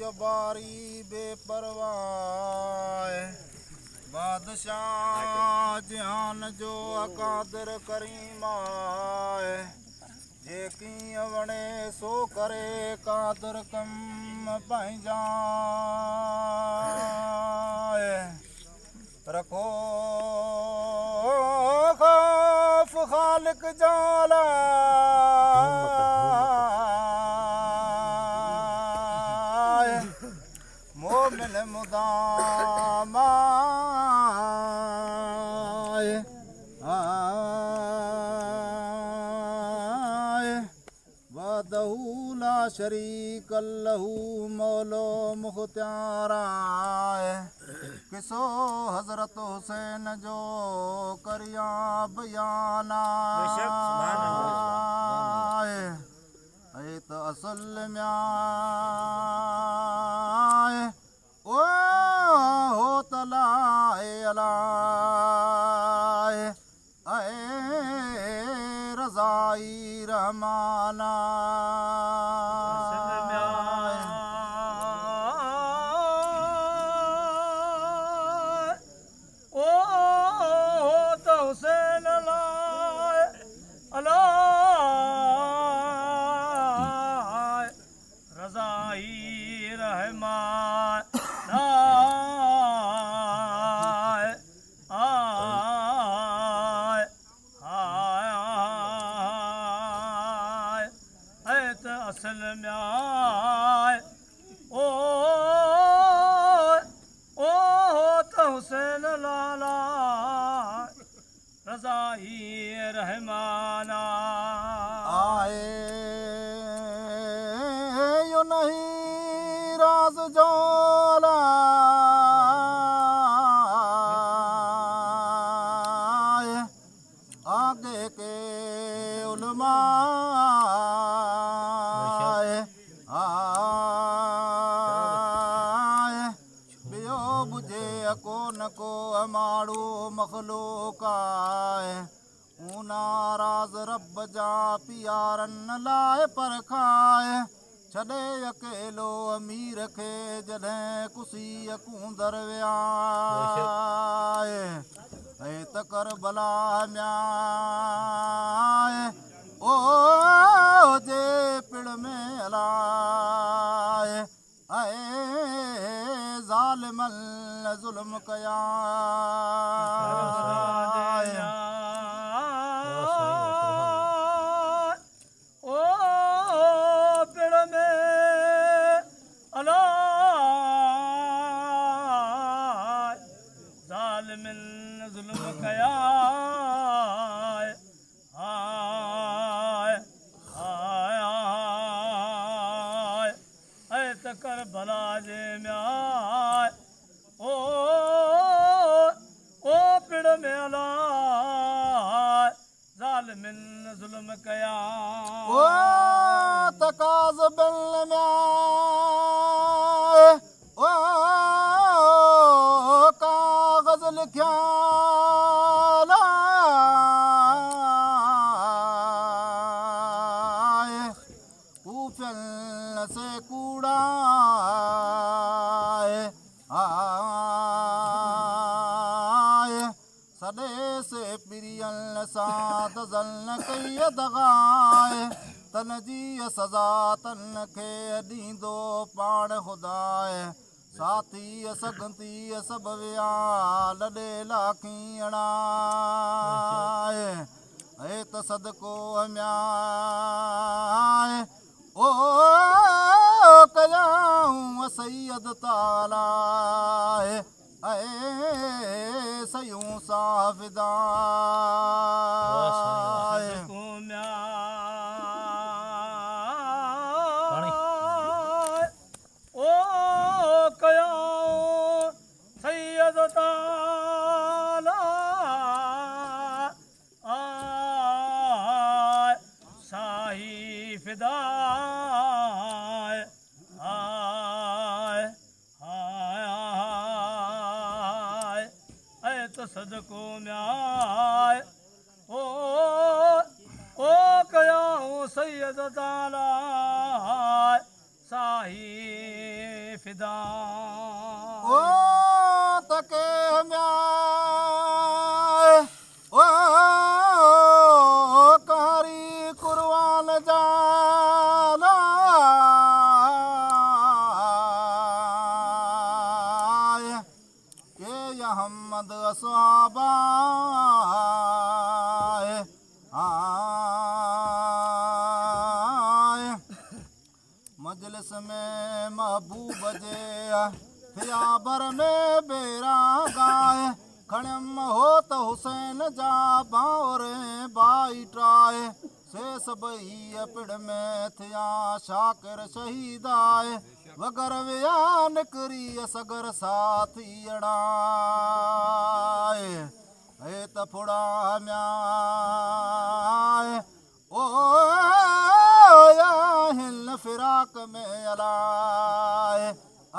जबारी बेपरवाह बादशाह जहान जो अकादर करीम आहे जेकी वणे सो करे कादर कम पंहिंजा रखो खौफ खालिक जाला मोमिन मुदामा वदहू ला शरीक लहू मौलो मुख्तियारा किसो हजरत हुसैन जो करिया बयाना त असल में ओ हो तला रज़ाई रहमाना असल में ओ त हुसैन लाला रज़ाई रहमाना आए यो नहीं राज जोला आगे के उलमा को न को अमाड़ो मखलूक ऊना राज रब जा पियारन लाए पर खाए छॾे अकेलो अमीर खे जॾहिं कुसी कूंदर विया त करबला में ओ जे पिण में हलाए ज़ालिमन ज़ुल्म कया ओ पिण में अलाए ज़ालिमन ज़ुल्म कया करबला जे में ओ पिण में अलाए ज़ालिमिन ज़ुल्म कया ओ तकाज़ बिल में ओ काग़ज़ लिखिया से कूड़ा सॾे से पिरियल सां दज़ल कई दगाए तन जी सज़ा तन खे ॾींदो पाण खुदाए साथी सगंती सभ विया लॾे लाखी अणाए त सदको अम्याए ओ कयाऊं सैयद ताला सयूं साफ़िदा ओ कयाऊं सैयद ताला शाही फिदा सदको में ओ कयाऊं सैयद ताला शाही फिदा ओ तके म्याय ओ कारी कुर्बान जाला के यहमद असहाबा मजलिस में महबूब जे थियाबर में बेरा गाए खणम हो त हुसैन जा बावरे बाई ट्राए से सबई पिड़ में थिया शाकिर शहीद आए वगर विया निकरी सगर साथी अड़ाए हे त फुड़ा म्याए ओ या हिल फिराक में अलाए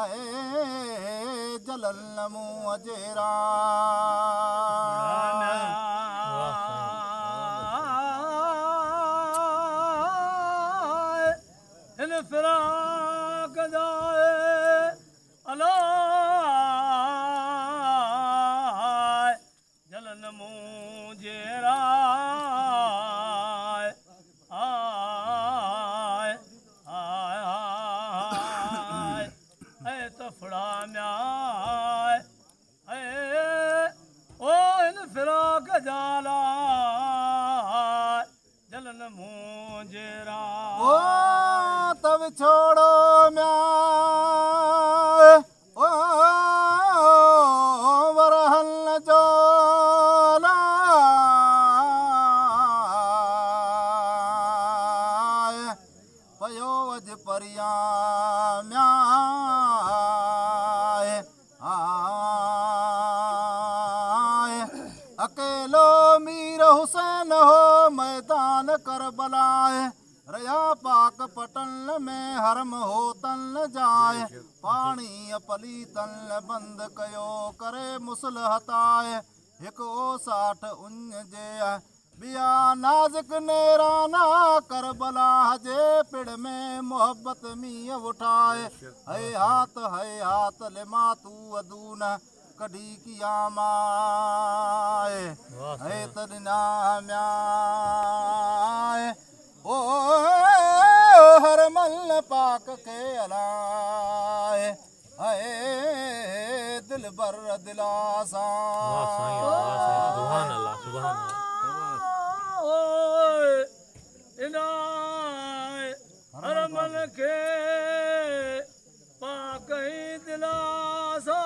आए जलल मुँह जेरा इन फिराक जाए अला जलन मुझेरा फड़ा म्याय ओ इन फिराक जाला जलन मुझेरा ओ तब छोड़ो म्याय ओ वरहल जोला पयो अज परिया म्याय अकेलो मीर हुसैन हो मैदान करबलाए रया पाक पटन में हरम हो तन जाए पानी पली तन बंद कयो करे मुसल हताए हिक ओ 60 उन जे बिया नाज़िक नेराना करबला जे पिड़ में मोहब्बत मीह उठाए है हाथ लिमा तू अदून कढी किया माए है तदिना म्याए ओ हर मल पाक के अलाए है दिल बर दिलासा सुभान अल्लाह सुभान अल्लाह इनाय हरमल के पाकई दिलासा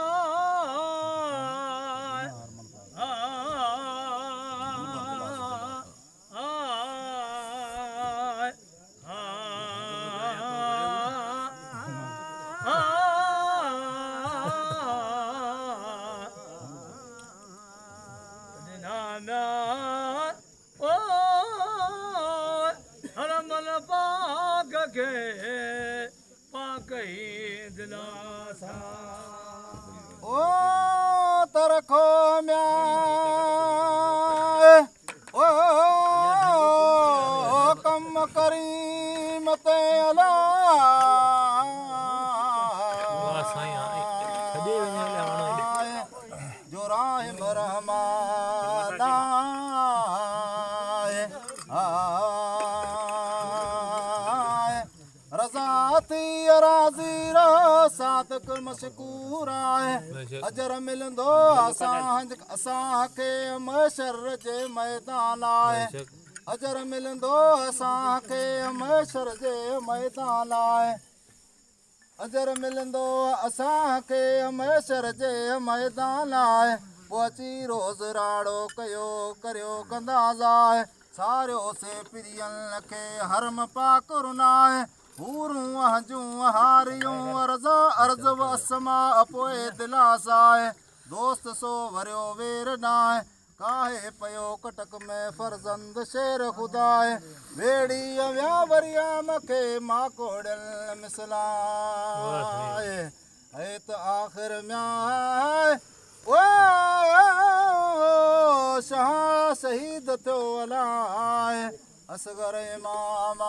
ओ तरखो म्याए ओ कम करीम ते अला जो राह रहमाना रज़ाती राज़ी रो सादक मशकूर आहे अजर मिलंदो असांखे मशर जे मैदान आहे अजर मिलंदो असांखे मशर जे मैदान आहे अजर मिलंदो असांखे मशर जे मैदान आहे पोइ अची रोज़ राड़ो कयो करियो कंदाज़ आहे सारियो से प्रियन खे हरम पाक रुनाए हूरूं हजूं हारियूं अर्ज़ वसमा पोइ दिलासा आहे दोस्त सो वरियो वेर नाहे काहे पयो कटक में फर्ज़ंद शेर खुदा आहे वेड़ी विया वरिया मूंखे माकोड़ल मिसलाए है त आख़िर म्याए ओ शाह शहीद थियो अलाए असगर इमाम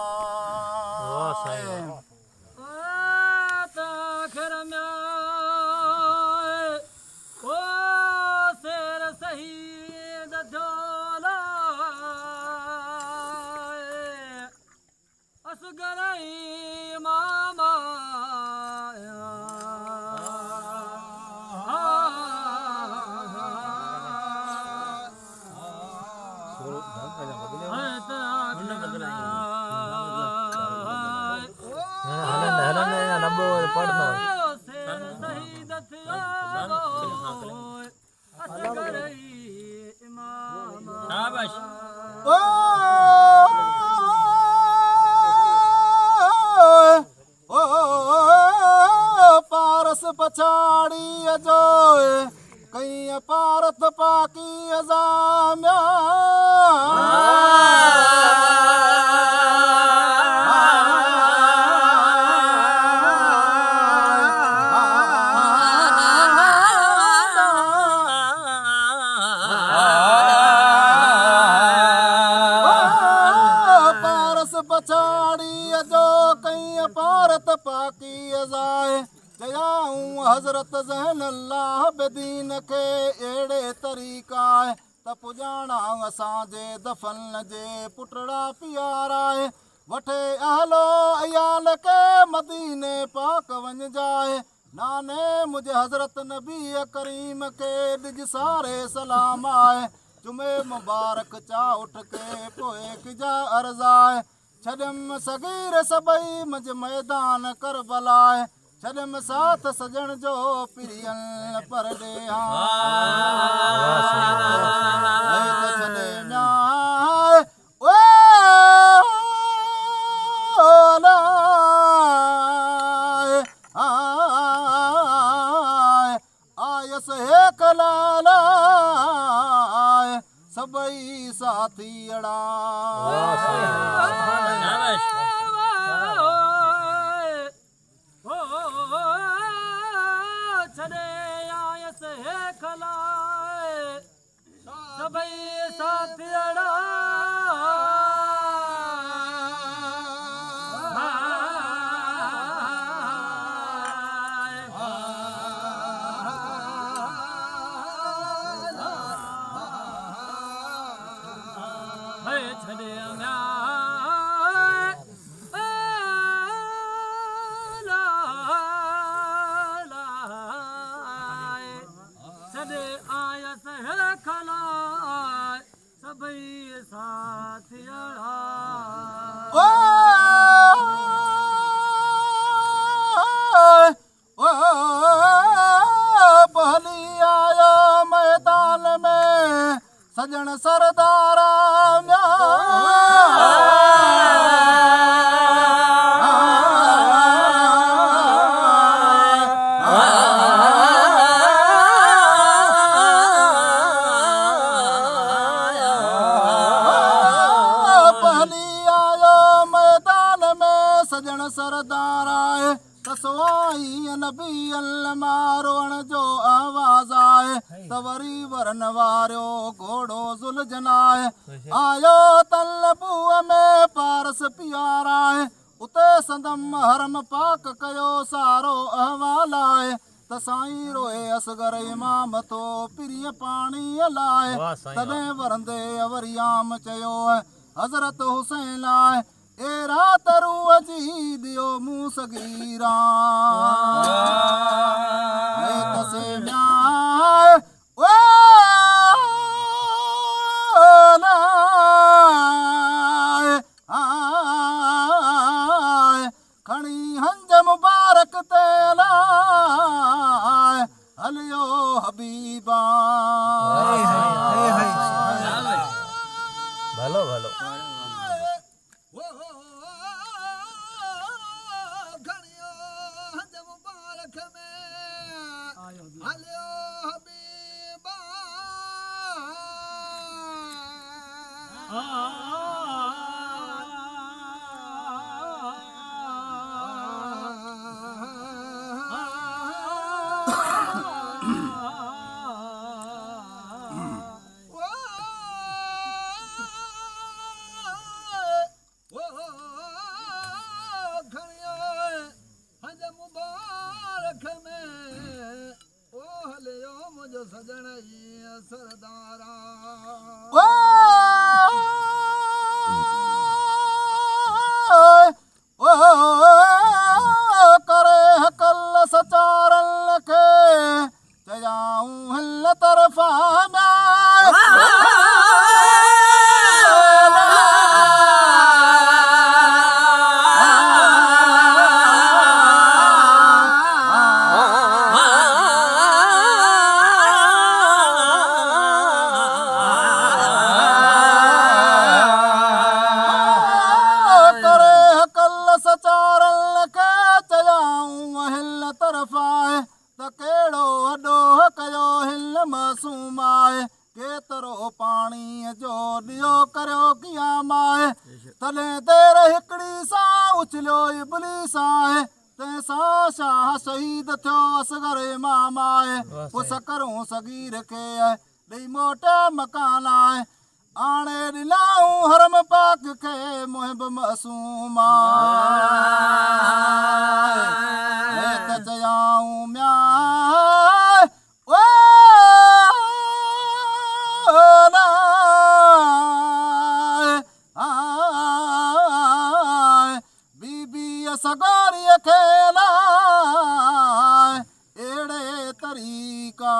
लंबो पढ़नो शहीद थियो असगर इमाम शाबाश पारस पछाड़ी जो कई पारथ पाकी अजाम्या पारत पाकी अजाए चयाऊं हज़रत ज़हन अल्लाह बेदीन खे अहिड़े तरीक़ा त पुॼाणा असांजे दफ़न जे पुटड़ा प्यारा वठे अहलो अयाल के मदीने पाक वञ जाए नाने मुझे हज़रत नबी करीम के डिज सारे सलाम आए जुमे मुबारक चा उठ के पोए किजा अर्ज़ाए छॾियमि सगीर सबई मुंहिंजे मैदान करबलाए छॾियमि साथ सजण जो पिरियल पर ॾेहा आयस हेक लालाए सबई साथी अड़ा सबई साथियड़ा पहली आया मैदान में सजन सरदारा सरदार आए तसवाई नबी अल मारोण जो आवाज आए तवरी वरन वारियो घोड़ो जुलझन आए आयो तलबूअ में पारस प्यारा है उते संदम हरम पाक कयो सारो अहवाल आए त साईं रोए असगर इमाम थो पिरीअ पाणी लाए तॾहिं वरंदे अवरियाम चयो हज़रत हुसैन आए ए रात रूह जी दियो मूं सगीरा तसे न्याय खणी हंज मुबारक ते लाए हलियो हबीबा भलो भलो सजन सरदारा करे हकल सचारल खे चयाऊं हल तरफ़ा शाह शहीद थियो असगर इमाम आहे पुस करूं सगीर खे ॾेई मोटे मकान आहे आणे ॾिनाऊं हरम पाक खे मुहिब मासूम आहे त चयाऊं म्या सगारीअ खे लाइ अहिड़े तरीक़ा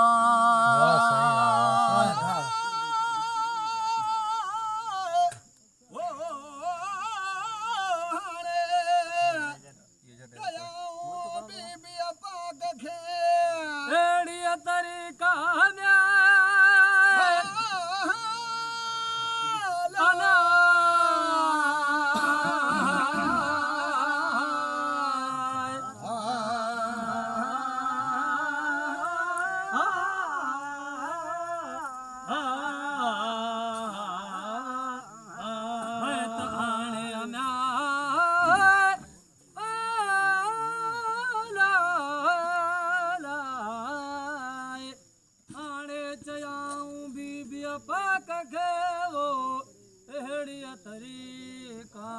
बीबीअ पाक खे अहिड़ीअ तरीक़ा पाक खे वो अहिड़ीअ तरीक़ा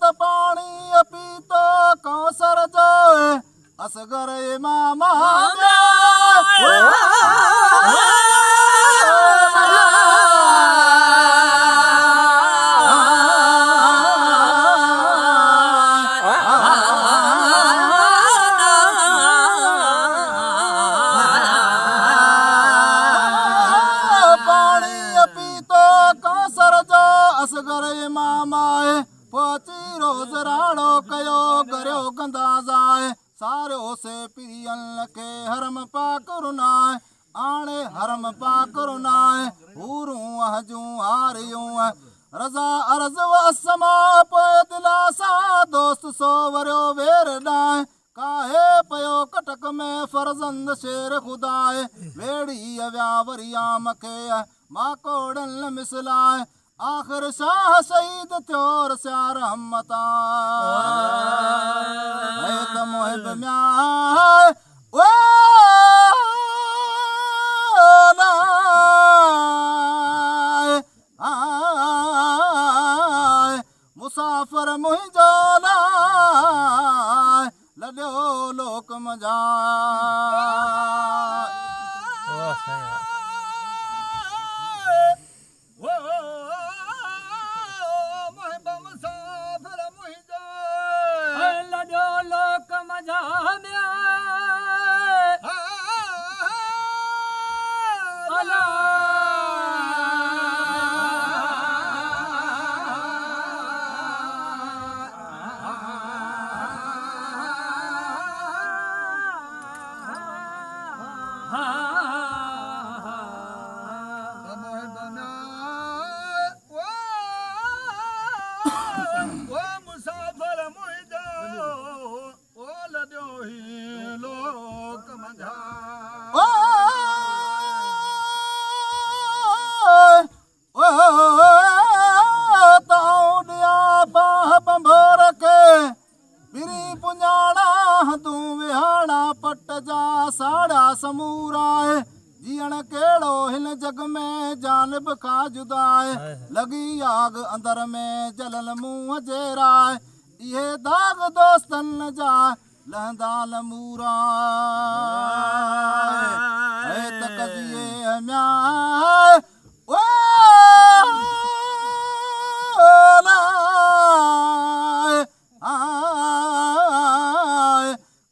त पाणी पीतो कौसर जो असगर इमाम असगर इमाम आहे पहुची रोज़ राड़ो कयो गरियो गंदाज़ आहे सारियो से पीरियन खे हरम पाक रुनाए आणे हरम पाक रुनाए हूरूं हजूं हारियूं रज़ा अर्ज़ वसमा पोइ दिलासा दोस्त सो वरियो वेर ॾाए काहे पयो कटक में फर्ज़ंद शेर ख़ुदाए वेड़ी विया वरियाम खे माकोड़न मिसलाए आख़िर शाह शहीद थियो रसिया रहमत आहे त मुहिब म्या मुसाफ़िर मुंहिंजो लाइ लॾियो लोक मजा लोक मजा साड़ा समूरा जीअण कहिड़ो हिन जग में जानिब खां जुदा लॻी आग अंदर में जलल मुंहं जहिड़ा इहे दाग दोस्तनि जा लहंदा लमूरा त कज़िए म्या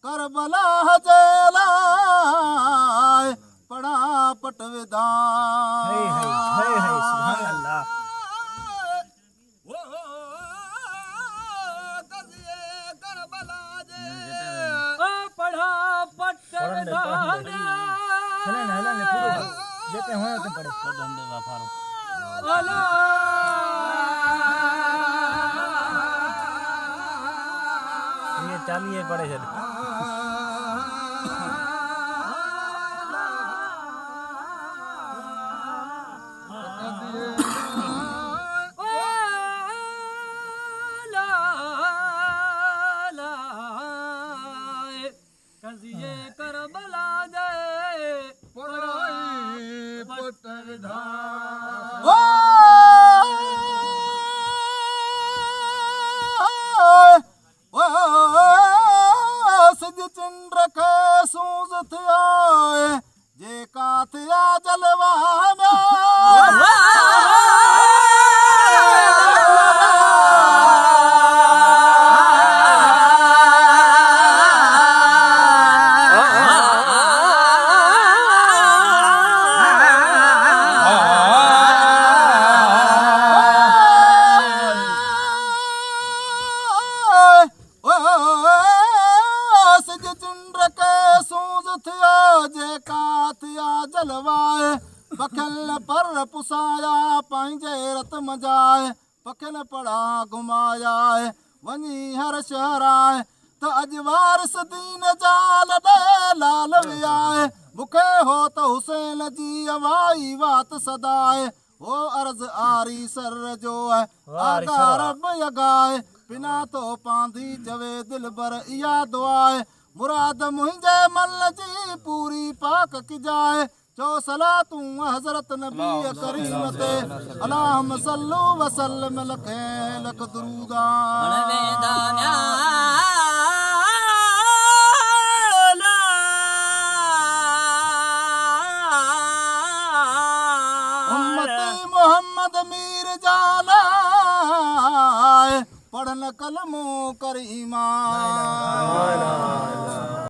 करबला जे लाइ पड़ा पट ચાલીએ પડે છે जाए पखिन पड़ा घुमाए वञी हर शहर आए त अॼु वारिस दीन जाल ॾे लाल वियाए मूंखे हो त हुसैन जी अवाई वात सदाए वो अर्ज़ आरी सर जो है आगा रब यगाए बिना तो पांदी चवे दिल बर इया दुआए मुराद मुंहिंजे मल जी पूरी पाक किजाए चो सला तूं हज़रत नबी करीम ते अल्लाहुम्मा सल्लु व सल्लिम लखे लख दुरूदा उम्मती मोहम्मद मीर जाना पढ़न कलमो करीमा